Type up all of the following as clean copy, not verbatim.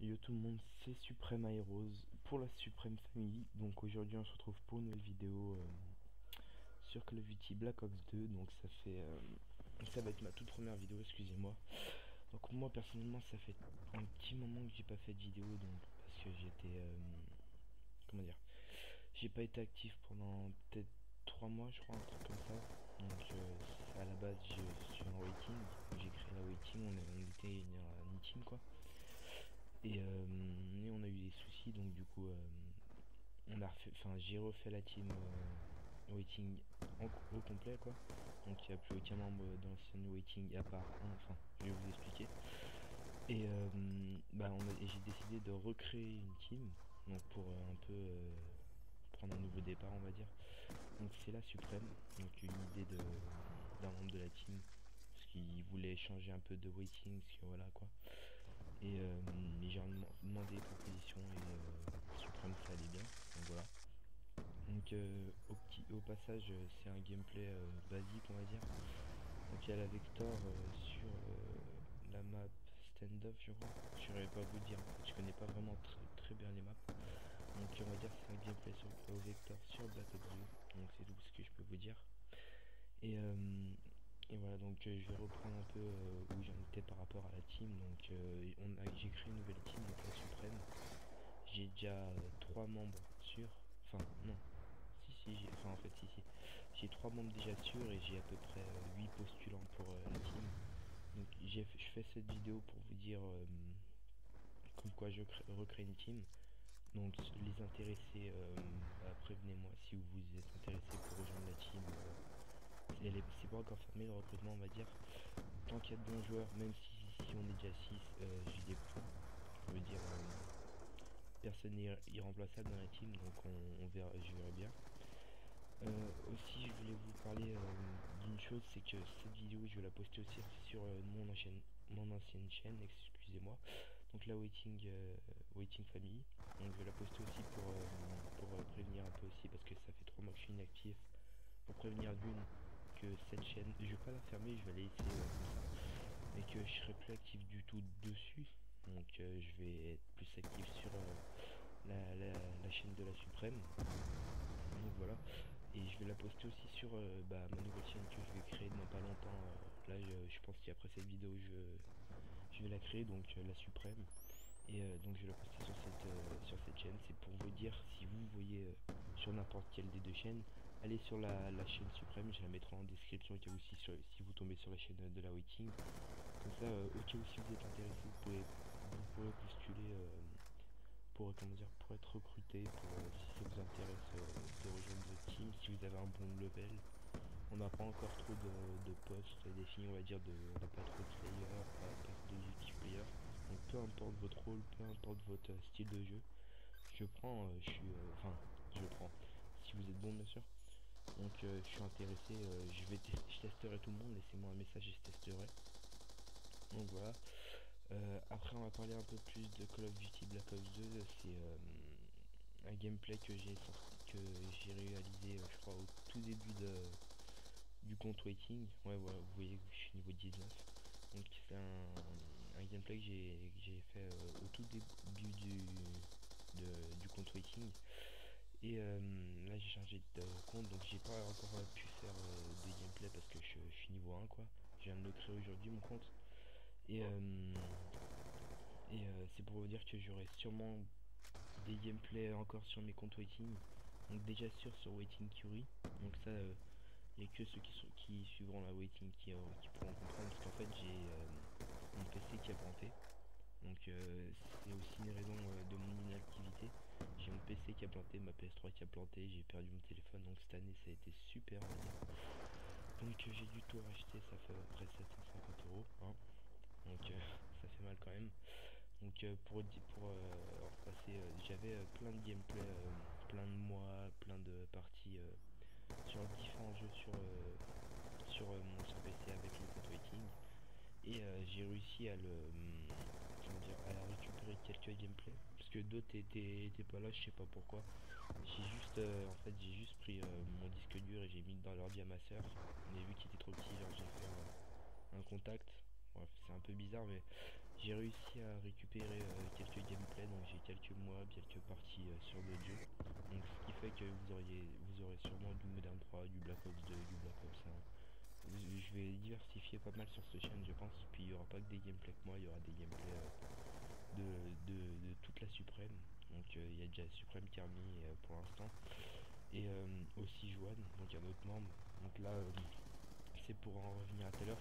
Yo tout le monde, c'est Supreme Heroes pour la Supreme Family. Donc aujourd'hui on se retrouve pour une nouvelle vidéo sur Call of Duty Black Ops 2. Donc ça va être ma toute première vidéo, excusez-moi. Donc moi personnellement ça fait un petit moment que j'ai pas fait de vidéo, donc parce que j'étais comment dire, j'ai pas été actif pendant peut-être 3 mois je crois, un truc comme ça. Donc à la base je suis en waiting, j'ai créé la waiting, on était une team quoi. Et on a eu des soucis, donc du coup j'ai refait la team waiting au complet quoi. Donc il n'y a plus aucun membre dans l'ancienne waiting à part un, enfin je vais vous expliquer. Et j'ai décidé de recréer une team, donc pour un peu prendre un nouveau départ on va dire. Donc c'est la Suprême, donc une idée d'un membre de la team, parce qu'il voulait changer un peu de waiting, parce que voilà quoi. Et j'ai demandé des propositions et Supreme ça allait bien, donc voilà. Donc au passage c'est un gameplay basique on va dire. Donc il y a la Vector sur la map stand-off je crois. Je saurais pas vous dire, je connais pas vraiment très bien les maps. Donc on va dire que c'est un gameplay au Vector sur Black Ops 2. Donc c'est tout ce que je peux vous dire. Et, euh, et voilà, donc je vais reprendre un peu où j'en étais par rapport à la team. Donc j'ai créé une nouvelle team, donc la Suprême. J'ai déjà 3 membres sûrs. Enfin non, enfin en fait si. J'ai 3 membres déjà sûrs et j'ai à peu près 8 postulants pour la team. Donc je fais cette vidéo pour vous dire comme quoi recrée une team. Donc les intéressés, prévenez-moi si vous êtes intéressés pour rejoindre la team. C'est pas encore fermé le recrutement on va dire. Tant qu'il y a de bons joueurs, même si on est déjà 6, j'ai des points. Je veux dire, personne n'est irremplaçable dans la team, donc on verra, je verrai bien. Aussi, je voulais vous parler d'une chose, c'est que cette vidéo, je vais la poster aussi sur mon ancienne chaîne, excusez-moi. Donc la Waiting Family. Donc je vais la poster aussi pour prévenir un peu aussi, parce que ça fait 3 mois que je suis inactif. Pour prévenir d'une que cette chaîne, je vais pas la fermer, je vais la laisser comme ça, mais que je serai plus actif du tout dessus. Donc je vais être plus actif sur la chaîne de la Suprême. Donc voilà. Et je vais la poster aussi sur ma nouvelle chaîne que je vais créer dans pas longtemps. Là je pense qu'après cette vidéo je vais la créer, donc la Suprême. Et donc je vais la poster sur cette chaîne. C'est pour vous dire, si vous voyez sur n'importe quelle des deux chaînes, allez sur la chaîne Suprême, je la mettrai en description au cas où si vous tombez sur la chaîne de la Waiting. Comme ça, au cas où si vous êtes intéressé, vous pourrez postuler pour être recruté, si ça vous intéresse de rejoindre votre team, si vous avez un bon level. On n'a pas encore trop de postes définis, on va dire, on n'a pas trop de players, pas de duty players. Donc peu importe votre rôle, peu importe votre style de jeu, je prends, je prends, si vous êtes bon bien sûr. Donc je suis intéressé, je testerai tout le monde, laissez-moi un message et je testerai. Donc voilà. Après on va parler un peu plus de Call of Duty Black Ops 2. C'est un gameplay que j'ai réalisé je crois au tout début du compte waiting. Ouais voilà, vous voyez que je suis niveau 19. Donc c'est un gameplay que j'ai fait au tout début du compte waiting. Et là j'ai changé de compte, donc j'ai pas encore pu faire des gameplays parce que je suis niveau 1 quoi. Je viens de le créer aujourd'hui mon compte. Et c'est pour vous dire que j'aurai sûrement des gameplays encore sur mes comptes waiting. Donc déjà sûr sur Waiting Curie. Donc ça, il n'y a que ceux qui suivront la waiting qui pourront comprendre, parce qu'en fait j'ai mon PC qui a planté. Donc c'est aussi une raison de mon inactivité. J'ai mon PC qui a planté, ma PS3 qui a planté, j'ai perdu mon téléphone, donc cette année ça a été super. Donc j'ai dû tout racheter, ça fait à peu près 750 euros. Hein. Donc ça fait mal quand même. Donc repasser, j'avais plein de gameplay, plein de mois, plein de parties sur différents jeux sur PC avec le compte waiting. Et j'ai réussi à à récupérer quelques gameplays, parce que d'autres étaient pas là, je sais pas pourquoi. J'ai juste pris mon disque dur et j'ai mis dans l'ordi à ma soeur, mais vu qu'il était trop petit, genre j'ai fait un contact. Bref, c'est un peu bizarre, mais j'ai réussi à récupérer quelques gameplays puis il y a quelques parties sur d'autres jeux. Donc ce qui fait que vous aurez sûrement du Modern 3, du Black Ops 2, du Black Ops 1. Je vais diversifier pas mal sur cette chaîne je pense, puis il n'y aura pas que des gameplays que moi, il y aura des gameplays de toute la Suprême. Donc il y a déjà Suprême qui a remis pour l'instant. Et aussi Joanne, donc un autre membre. Donc là, c'est pour en revenir à tout à l'heure,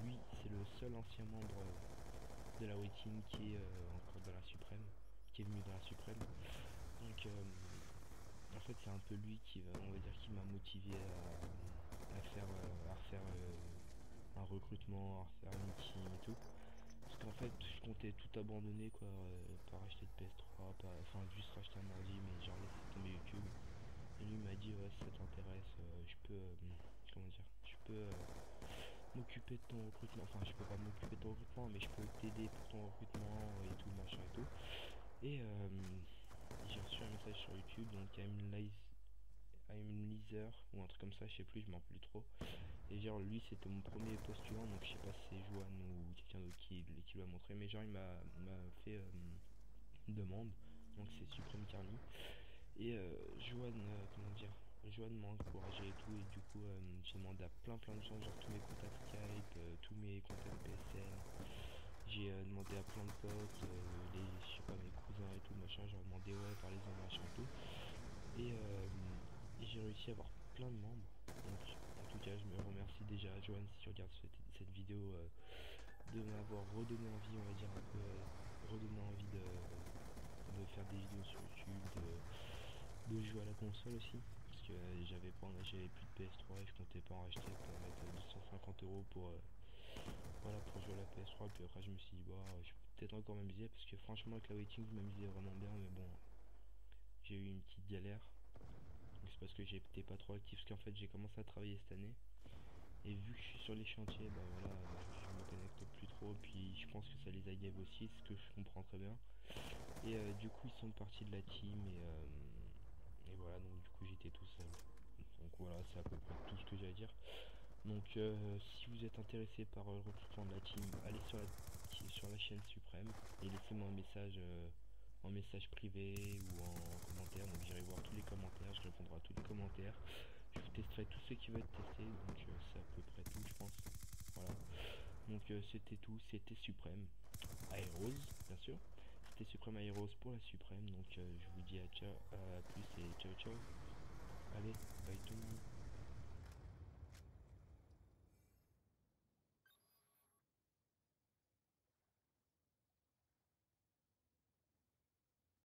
lui, c'est le seul ancien membre de la Waiting qui est encore dans la Suprême, qui est venu dans la Suprême. Donc en fait c'est un peu lui qui on va dire qui m'a motivé à refaire un recrutement, à refaire une team et tout. Parce qu'en fait je comptais tout abandonner quoi, pas racheter de PS3, enfin juste racheter un ordi mais genre laisser tomber YouTube. Et lui m'a dit ouais si ça t'intéresse, je peux comment dire, je peux m'occuper de ton recrutement, enfin je peux pas m'occuper de ton recrutement mais je peux t'aider pour ton recrutement et tout machin et tout. Et j'ai reçu un message sur YouTube, donc I'm Leaser ou un truc comme ça, je sais plus, je m'en rappelle plus trop. Et genre lui c'était mon premier postulant, donc je sais pas si c'est Joanne ou quelqu'un d'autre qui l'a montré, mais genre il m'a fait une demande, donc c'est Supreme Carly. Et Joanne, comment dire, Joanne m'a encouragé et tout, et du coup j'ai demandé à plein de gens, genre tous mes contacts Skype, tous mes contacts PSN. J'ai demandé à plein de potes, je sais pas, mes cousins et tout, machin, j'ai demandé ouais, parlez-en, machin et tout. Et j'ai réussi à avoir plein de membres. Donc en tout cas, je me remercie déjà à Joanne si tu regardes cette vidéo de m'avoir redonné envie, on va dire un peu, redonné envie de faire des vidéos sur YouTube, de jouer à la console aussi. Parce que j'avais plus de PS3 et je comptais pas en racheter pour mettre 250 € pour voilà pour jouer à la PS3. Puis après je me suis dit bah je peux peut-être encore m'amuser parce que franchement avec la waiting je m'amusais vraiment bien, mais bon j'ai eu une petite galère. Donc c'est parce que j'étais pas trop actif, parce qu'en fait j'ai commencé à travailler cette année et vu que je suis sur les chantiers bah voilà je me connecte plus trop, puis je pense que ça les agave aussi, ce que je comprends très bien. Et du coup ils sont partis de la team et voilà, donc du coup j'étais tout seul. Donc voilà, c'est à peu près tout ce que j'ai à dire. Donc si vous êtes intéressé par le recrutement de la team, allez sur la chaîne Suprême et laissez-moi un message privé ou en commentaire. Donc j'irai voir tous les commentaires, je répondrai à tous les commentaires. Je vous testerai tous ceux qui veulent être testés, donc c'est à peu près tout je pense. Voilà. Donc c'était tout, c'était Suprême. Aeros, bien sûr. C'était Suprême Aeros pour la Suprême. Donc je vous dis à plus et ciao ciao. Allez, bye tout le monde.